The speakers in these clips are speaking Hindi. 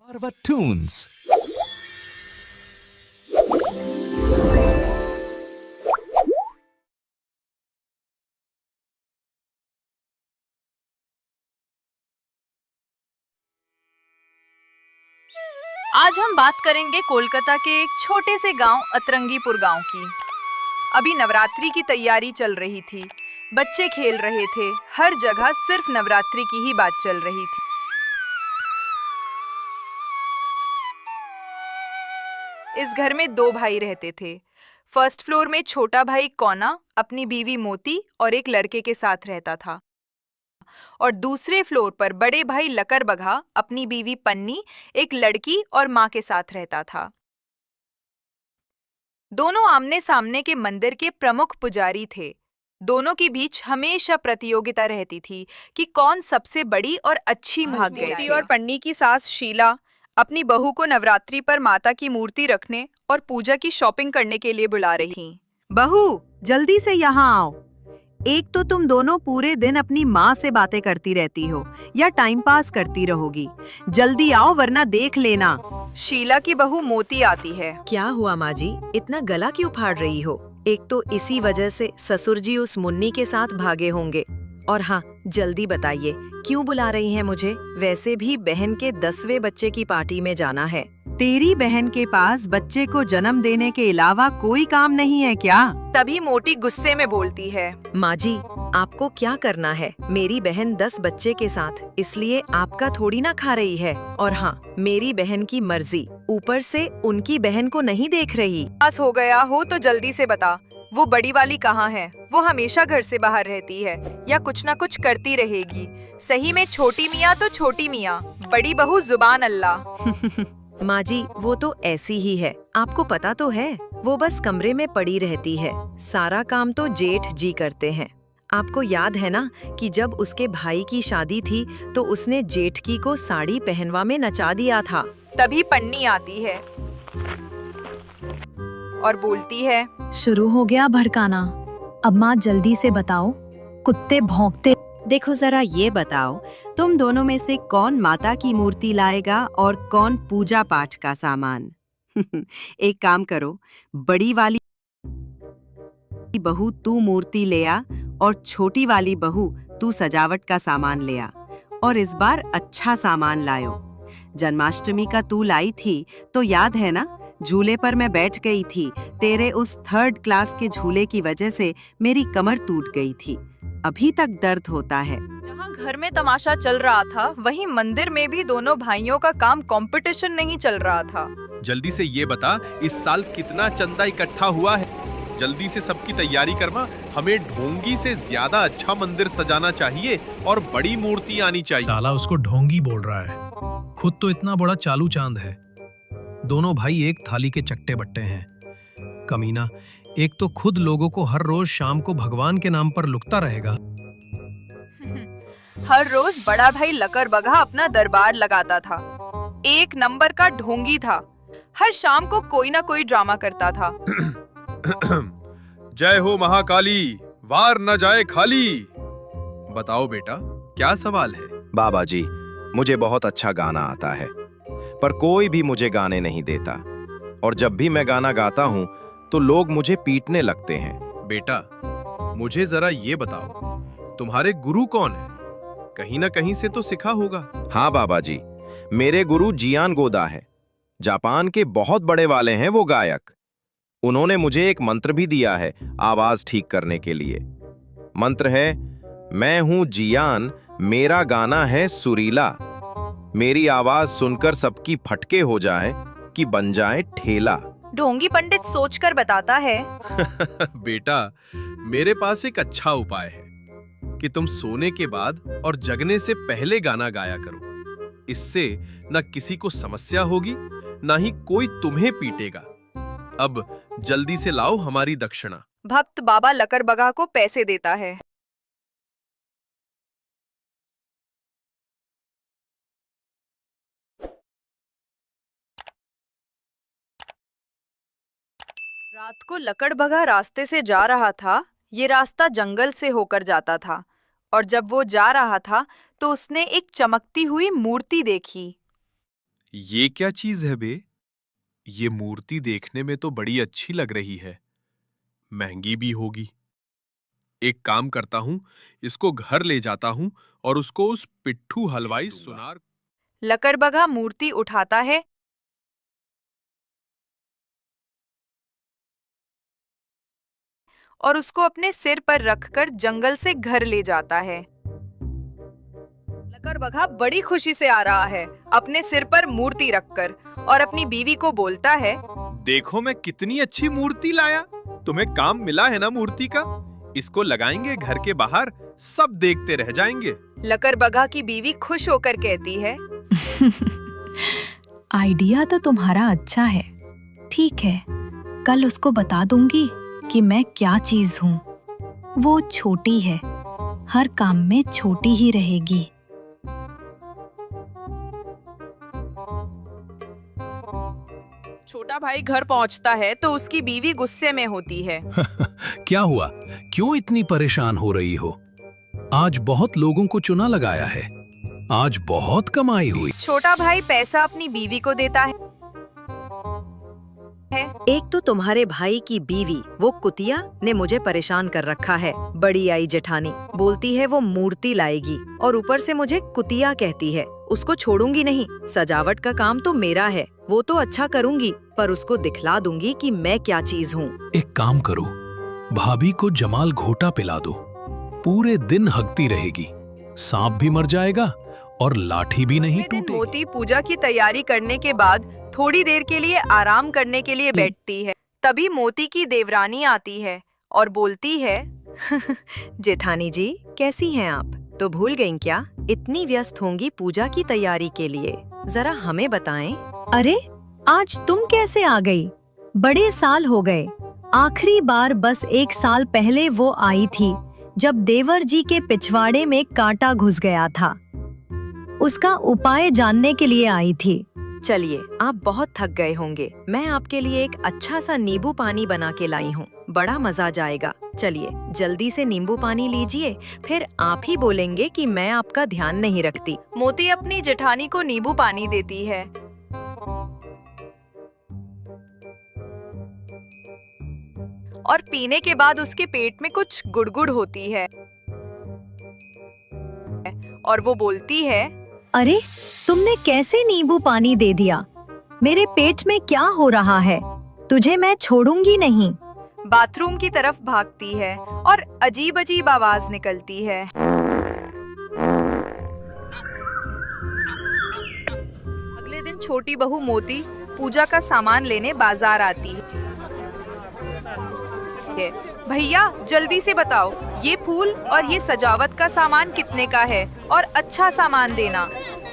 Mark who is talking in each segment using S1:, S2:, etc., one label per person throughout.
S1: Parvat Tunes.
S2: आज हम बात करेंगे कोलकाता के एक छोटे से गांव अतरंगीपुर गांव की। अभी नवरात्रि की तैयारी चल रही थी, बच्चे खेल रहे थे, हर जगह सिर्फ नवरात्रि की ही बात चल रही थी। इस घर में दो भाई रहते थे। फर्स्ट फ्लोर में छोटा भाई कौना अपनी बीवी मोती और एक लड़के के साथ रहता था, और दूसरे फ्लोर पर बड़े भाई लकरबगा अपनी बीवी पन्नी, एक लड़की और माँ के साथ रहता था। दोनों आमने सामने के मंदिर के प्रमुख पुजारी थे। दोनों के बीच हमेशा प्रतियोगिता रहती थी कि कौन सबसे बड़ी और अच्छी मूर्ति
S3: मोती
S2: और पन्नी की सास शीला अपनी बहू को नवरात्रि पर माता की मूर्ति रखने और पूजा की शॉपिंग करने के लिए बुला रही थी।
S3: बहू, जल्दी से यहाँ आओ। एक तो तुम दोनों पूरे दिन अपनी माँ से बातें करती रहती हो या टाइम पास करती रहोगी। जल्दी आओ वरना देख लेना।
S2: शीला की बहू मोती आती है।
S4: क्या हुआ माँ जी, इतना गला क्यों फाड़ रही हो? एक तो इसी वजह से ससुर जी उस मुन्नी के साथ भागे होंगे। और हाँ, जल्दी बताइए क्यों बुला रही हैं मुझे? वैसे भी बहन के 10वें बच्चे की पार्टी में जाना है।
S3: तेरी बहन के पास बच्चे को जन्म देने के अलावा कोई काम नहीं है क्या?
S2: तभी मोटी गुस्से में बोलती है,
S4: माँ जी, आपको क्या करना है? मेरी बहन 10 बच्चे के साथ, इसलिए आपका थोड़ी ना खा रही है। और हाँ, मेरी बहन की मर्जी, ऊपर से उनकी बहन को नहीं देख रही।
S2: पास हो गया हो तो जल्दी से बता, वो बड़ी वाली कहाँ है? वो हमेशा घर से बाहर रहती है या कुछ ना कुछ करती रहेगी। सही में छोटी मियाँ तो छोटी मियाँ, बड़ी बहू जुबान अल्लाह।
S4: माँ जी, वो तो ऐसी ही है, आपको पता तो है। वो बस कमरे में पड़ी रहती है, सारा काम तो जेठ जी करते हैं। आपको याद है ना कि जब उसके भाई की शादी थी तो उसने जेठकी को साड़ी पहनवा में नचा दिया था।
S2: तभी पन्नी आती है और बोलती है,
S5: शुरू हो गया भड़काना। अब माँ जल्दी से बताओ, कुत्ते भौंकते।
S3: देखो जरा ये बताओ, तुम दोनों में से कौन माता की मूर्ति लाएगा और कौन पूजा पाठ का सामान? एक काम करो, बड़ी वाली बहू तू मूर्ति ले आ और छोटी वाली बहू तू सजावट का सामान ले आ। और इस बार अच्छा सामान लायो। जन्माष्टमी का तू लाई थी तो याद है ना? झूले पर मैं बैठ गई थी। तेरे उस 3rd क्लास के झूले की वजह से मेरी कमर टूट गई थी, अभी तक दर्द होता है।
S2: जहाँ घर में तमाशा चल रहा था, वहीं मंदिर में भी दोनों भाइयों का काम कंपटीशन नहीं चल रहा था।
S6: जल्दी से ये बता, इस साल कितना चंदा इकट्ठा हुआ है? जल्दी से सबकी तैयारी करवा। हमें ढोंगी से ज्यादा अच्छा मंदिर सजाना चाहिए और बड़ी मूर्ति आनी चाहिए।
S7: साला उसको ढोंगी बोल रहा है, खुद तो इतना बड़ा चालू चांद है। दोनों भाई एक थाली के चट्टे बट्टे हैं। कमीना, एक तो खुद लोगों को हर रोज शाम को भगवान के नाम पर लुकता रहेगा।
S2: हर रोज बड़ा भाई लकरबगा अपना दरबार लगाता था। एक नंबर का ढोंगी था। हर शाम को कोई ना कोई ड्रामा करता था।
S6: जय हो महाकाली, वार न जाए खाली। बताओ बेटा, क्या सवाल है?
S8: बाबा जी, मुझे बहुत अच्छा गाना आता है, पर कोई भी मुझे गाने नहीं देता। और जब भी मैं गाना गाता हूँ तो लोग मुझे पीटने लगते हैं।
S6: बेटा, मुझे जरा ये बताओ, तुम्हारे गुरु कौन है? कहीं ना कहीं से तो सीखा होगा।
S8: हाँ बाबा जी, मेरे गुरु जियान गोदा है। जापान के बहुत बड़े वाले हैं वो गायक। उन्होंने मुझे एक मंत्र भी दिया है आवाज ठीक करने के लिए। मंत्र है, मैं हूं जियान, मेरा गाना है सुरीला। मेरी आवाज सुनकर सबकी फटके हो जाए कि बन जाए ठेला।
S2: ढोंगी पंडित सोचकर बताता है,
S6: बेटा, मेरे पास एक अच्छा उपाय है कि तुम सोने के बाद और जगने से पहले गाना गाया करो। इससे न किसी को समस्या होगी, ना ही कोई तुम्हें पीटेगा। अब जल्दी से लाओ हमारी दक्षिणा।
S2: भक्त बाबा लकरबगा को पैसे देता है। रात को लकड़बगा रास्ते से जा रहा था। ये रास्ता जंगल से होकर जाता था, और जब वो जा रहा था तो उसने एक चमकती हुई मूर्ति देखी।
S6: ये क्या चीज है बे? ये मूर्ति देखने में तो बड़ी अच्छी लग रही है, महंगी भी होगी। एक काम करता हूं, इसको घर ले जाता हूं और उसको उस पिट्ठू हलवाई सुनार।
S2: लकड़बग्घा मूर्ति उठाता है और उसको अपने सिर पर रखकर जंगल से घर ले जाता है। लकड़बग्घा बड़ी खुशी से आ रहा है, अपने सिर पर मूर्ति रखकर, और अपनी बीवी को बोलता है,
S6: देखो मैं कितनी अच्छी मूर्ति लाया। तुम्हें काम मिला है ना मूर्ति का? इसको लगाएंगे घर के बाहर, सब देखते रह जाएंगे।
S2: लकड़बग्घा की बीवी खुश होकर कहती है,
S5: आइडिया तो तुम्हारा अच्छा है। ठीक है, कल उसको बता दूंगी कि मैं क्या चीज हूँ। वो छोटी है, हर काम में छोटी ही रहेगी।
S2: छोटा भाई घर पहुंचता है तो उसकी बीवी गुस्से में होती है।
S7: क्या हुआ? क्यों इतनी परेशान हो रही हो? आज बहुत लोगों को चुना लगाया है, आज बहुत कमाई हुई।
S2: छोटा भाई पैसा अपनी बीवी को देता है।
S4: एक तो तुम्हारे भाई की बीवी, वो कुतिया, ने मुझे परेशान कर रखा है। बड़ी आई जेठानी बोलती है वो मूर्ति लाएगी और ऊपर से मुझे कुतिया कहती है। उसको छोड़ूंगी नहीं। सजावट का काम तो मेरा है, वो तो अच्छा करूंगी, पर उसको दिखला दूंगी कि मैं क्या चीज हूँ।
S7: एक काम करो, भाभी को जमाल घोटा पिला दो, पूरे दिन हगती रहेगी, सांप भी मर जाएगा और लाठी भी नहीं
S2: अगले दिन
S7: टूटेगी।
S2: मोती पूजा की तैयारी करने के बाद थोड़ी देर के लिए आराम करने के लिए बैठती है। तभी मोती की देवरानी आती है और बोलती है,
S4: जेठानी जी, कैसी हैं आप? तो भूल गईं क्या? इतनी व्यस्त होंगी पूजा की तैयारी के लिए, जरा हमें बताएं।
S5: अरे, आज तुम कैसे आ गई? बड़े साल हो गए। आखिरी बार बस 1 साल पहले वो आई थी, जब देवर जी के पिछवाड़े में कांटा घुस गया था। उसका उपाय जानने के लिए आई थी।
S4: चलिए, आप बहुत थक गए होंगे, मैं आपके लिए एक अच्छा सा नींबू पानी बना के लाई हूँ, बड़ा मजा जाएगा। चलिए जल्दी से नींबू पानी लीजिए, फिर आप ही बोलेंगे कि मैं आपका ध्यान नहीं रखती।
S2: मोती अपनी जेठानी को नींबू पानी देती है। और पीने के बाद उसके पेट में कुछ गुड़गुड़ होती है और वो बोलती है,
S5: अरे, तुमने कैसे नींबू पानी दे दिया? मेरे पेट में क्या हो रहा है? तुझे मैं छोड़ूंगी नहीं।
S2: बाथरूम की तरफ भागती है और अजीब अजीब आवाज निकलती है। अगले दिन छोटी बहू मोती पूजा का सामान लेने बाजार आती है। भैया जल्दी से बताओ, ये फूल और ये सजावट का सामान कितने का है, और अच्छा सामान देना।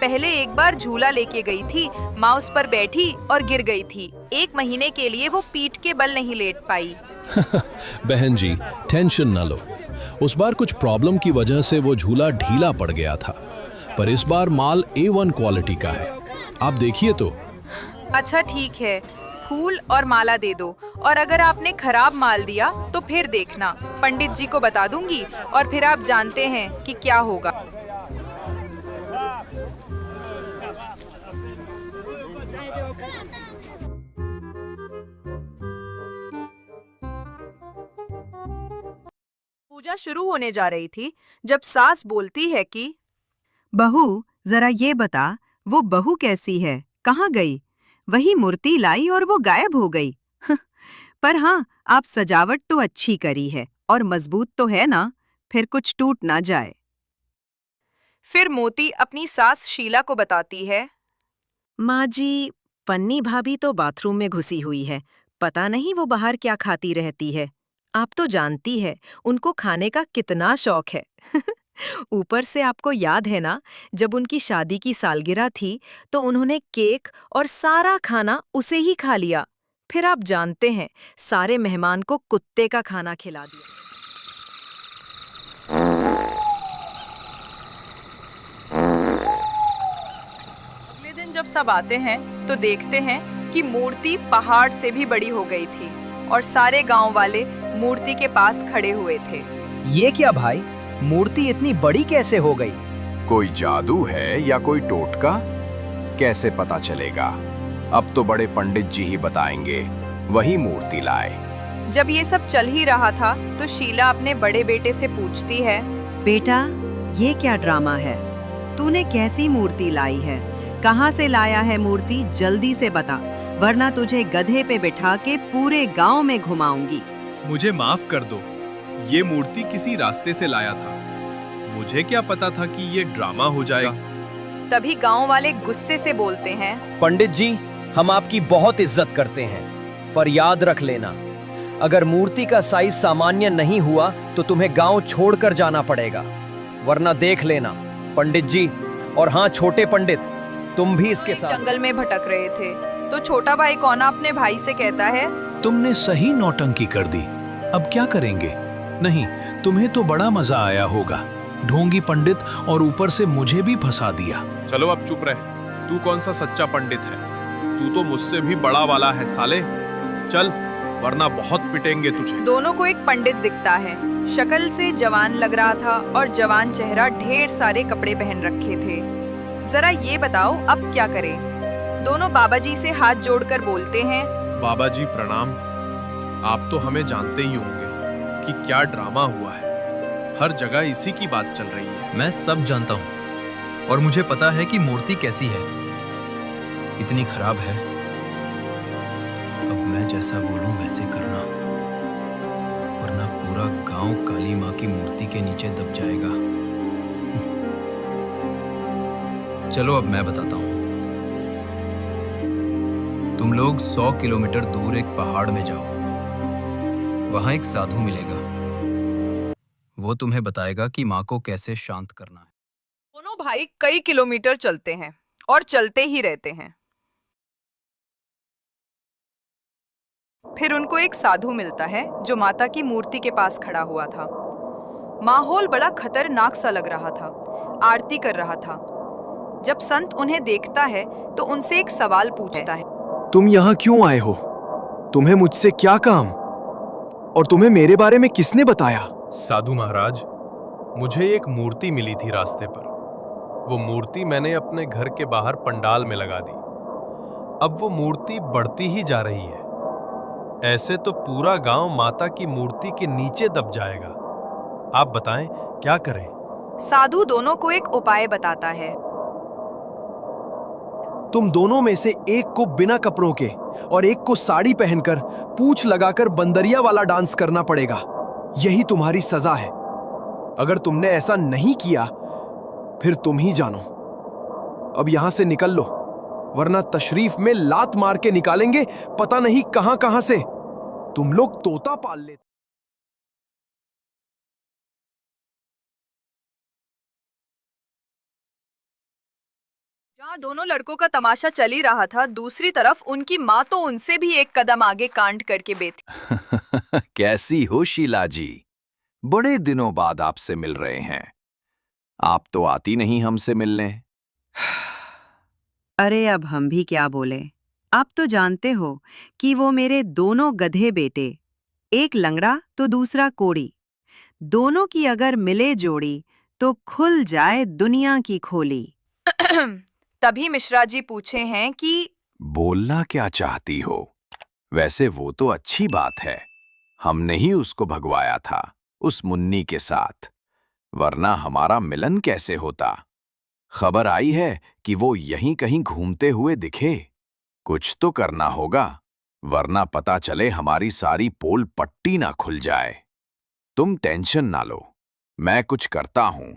S2: पहले एक बार झूला लेके गई थी, माँ उस पर बैठी और गिर गई थी। 1 महीने के लिए वो पीठ के बल नहीं लेट पाई।
S1: बहन जी, टेंशन न लो। उस बार कुछ प्रॉब्लम की वजह से वो झूला ढीला पड़ गया था, पर इस बार माल A1 क्वालिटी का है, आप देखिए तो।
S2: अच्छा ठीक है, फूल और माला दे दो, और अगर आपने खराब माल दिया तो फिर देखना, पंडित जी को बता दूंगी और फिर आप जानते हैं कि क्या होगा। पूजा शुरू होने जा रही थी जब सास बोलती है कि,
S3: बहू, जरा ये बता, वो बहू कैसी है? कहाँ गई? वही मूर्ति लाई और वो गायब हो गई। पर हाँ, आप सजावट तो अच्छी करी है और मजबूत तो है ना, फिर कुछ टूट ना जाए।
S2: फिर मोती अपनी सास शीला को बताती है,
S4: माँ जी, पन्नी भाभी तो बाथरूम में घुसी हुई है, पता नहीं वो बाहर क्या खाती रहती है। आप तो जानती है उनको खाने का कितना शौक है। ऊपर से आपको याद है ना, जब उनकी शादी की सालगिरह थी तो उन्होंने केक और सारा खाना उसे ही खा लिया। फिर आप जानते हैं, सारे मेहमान को कुत्ते का खाना खिला दिया।
S2: अगले दिन जब सब आते हैं तो देखते हैं कि मूर्ति पहाड़ से भी बड़ी हो गई थी और सारे गांव वाले मूर्ति के पास खड़े हुए थे।
S9: ये क्या भाई, मूर्ति इतनी बड़ी कैसे हो गई?
S8: कोई जादू है या कोई टोटका?
S9: कैसे पता चलेगा? अब तो बड़े पंडित जी ही बताएंगे। वही मूर्ति लाए।
S2: जब ये सब चल ही रहा था तो शीला अपने बड़े बेटे से पूछती है,
S3: बेटा, ये क्या ड्रामा है? तूने कैसी मूर्ति लाई है? कहाँ से लाया है मूर्ति? जल्दी से बता, वरना तुझे गधे पे बिठा के पूरे गांव में घुमाऊंगी।
S6: मुझे माफ कर दो, ये मूर्ति किसी रास्ते से लाया था। मुझे क्या पता था कि ये ड्रामा हो जाएगा।
S2: तभी गांव वाले गुस्से से बोलते हैं,
S10: पंडित जी, हम आपकी बहुत इज्जत करते हैं, पर याद रख लेना, अगर मूर्ति का साइज सामान्य नहीं हुआ तो तुम्हें गांव छोड़कर जाना पड़ेगा, वरना देख लेना। पंडित जी, और हाँ छोटे पंडित, तुम भी इसके साथ।
S2: जंगल में भटक रहे थे तो छोटा भाई कौना अपने भाई से कहता है,
S1: तुमने सही नौटंकी कर दी, अब क्या करेंगे? नहीं, तुम्हें तो बड़ा मजा आया होगा, ढोंगी पंडित, और ऊपर से मुझे भी फंसा दिया।
S6: चलो अब चुप रह, तू कौन सा सच्चा पंडित है? तू तो मुझसे भी बड़ा वाला है साले। चल, वरना बहुत पिटेंगे तुझे।
S2: दोनों को एक पंडित दिखता है। शक्ल से जवान लग रहा था और जवान चेहरा, ढेर सारे कपड़े पहन रखे थे। जरा ये बताओ अब क्या करें? दोनों बाबा जी से हाथ जोड़कर बोलते हैं,
S6: बाबा जी प्रणाम। आप तो हमें जानते ही होंगे कि क्या ड्रामा हुआ है। हर जगह इसी की बात चल रही है।
S11: मैं सब जानता हूँ और मुझे पता है कि मूर्ति कैसी है, इतनी खराब है। अब मैं जैसा बोलूं वैसे करना, वरना पूरा गांव काली माँ की मूर्ति के नीचे दब जाएगा। चलो अब मैं बताता हूँ। तुम लोग 100 किलोमीटर दूर एक पहाड़ में जाओ, वहां एक साधु मिलेगा। वो तुम्हें बताएगा कि माँ को कैसे शांत करना है।
S2: दोनों भाई कई किलोमीटर चलते हैं और चलते ही रहते हैं। फिर उनको एक साधु मिलता है जो माता की मूर्ति के पास खड़ा हुआ था। माहौल बड़ा खतरनाक सा लग रहा था। आरती कर रहा था। जब संत उन्हें देखता है तो उनसे एक सवाल पूछता है,
S12: तुम यहाँ क्यों आए हो? तुम्हें मुझसे क्या काम? और तुम्हें मेरे बारे में किसने बताया?
S6: साधु महाराज, मुझे एक मूर्ति मिली थी रास्ते पर। वो मूर्ति मैंने अपने घर के बाहर पंडाल में लगा दी। अब वो मूर्ति बढ़ती ही जा रही है। ऐसे तो पूरा गांव माता की मूर्ति के नीचे दब जाएगा। आप बताएं क्या करें?
S2: साधु दोनों को एक उपाय बताता है।
S12: तुम दोनों में से एक को बिना कपड़ों के और एक को साड़ी पहनकर पूंछ लगाकर बंदरिया वाला डांस करना पड़ेगा। यही तुम्हारी सजा है। अगर तुमने ऐसा नहीं किया फिर तुम ही जानो। अब यहां से निकल लो, वरना तशरीफ में लात मार के निकालेंगे पता नहीं कहां कहां से। तुम लोग तोता पाल ले।
S2: जहाँ दोनों लड़कों का तमाशा चल ही रहा था, दूसरी तरफ उनकी माँ तो उनसे भी एक कदम आगे कांड करके बैठी।
S9: कैसी हो शीला जी? बड़े दिनों बाद आपसे मिल रहे हैं। आप तो आती नहीं हमसे मिलने।
S3: अरे अब हम भी क्या बोले। आप तो जानते हो कि वो मेरे दोनों गधे बेटे, एक लंगड़ा तो दूसरा कोड़ी, दोनों की अगर मिले जोड़ी तो खुल जाए दुनिया की खोली।
S2: तभी मिश्रा जी पूछे हैं कि
S9: बोलना क्या चाहती हो? वैसे वो तो अच्छी बात है, हमने ही उसको भगवाया था उस मुन्नी के साथ, वरना हमारा मिलन कैसे होता? खबर आई है कि वो यहीं कहीं घूमते हुए दिखे। कुछ तो करना होगा, वरना पता चले हमारी सारी पोल पट्टी ना खुल जाए। तुम टेंशन ना लो, मैं कुछ करता हूं।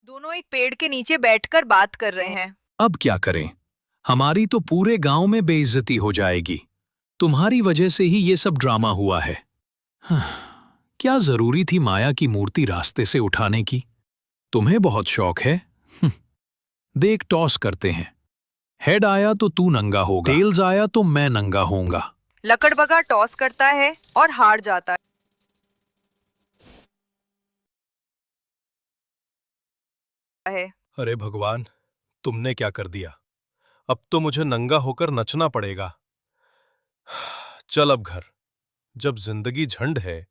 S2: दोनों एक पेड़ के नीचे बैठकर बात कर रहे हैं।
S1: अब क्या करें? हमारी तो पूरे गांव में बेइज्जती हो जाएगी। तुम्हारी वजह से ही ये सब ड्रामा हुआ है। क्या जरूरी थी माया की मूर्ति रास्ते से उठाने की? तुम्हें बहुत शौक है। देख, टॉस करते हैं। हेड आया तो तू नंगा होगा, टेल्स आया तो मैं नंगा होऊंगा।
S2: लकड़बगा टॉस करता है और हार जाता है।
S6: अरे भगवान, तुमने क्या कर दिया? अब तो मुझे नंगा होकर नचना पड़ेगा। चल अब घर। जब जिंदगी झंड है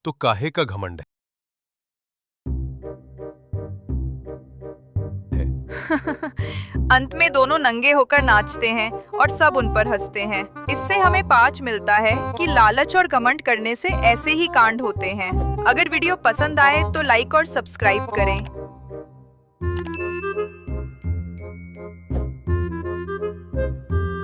S6: तो काहे का घमंड है।
S2: अंत में दोनों नंगे होकर नाचते हैं और सब उन पर हंसते हैं। इससे हमें पाठ मिलता है कि लालच और घमंड करने से ऐसे ही कांड होते हैं। अगर वीडियो पसंद आए तो लाइक और सब्सक्राइब करें।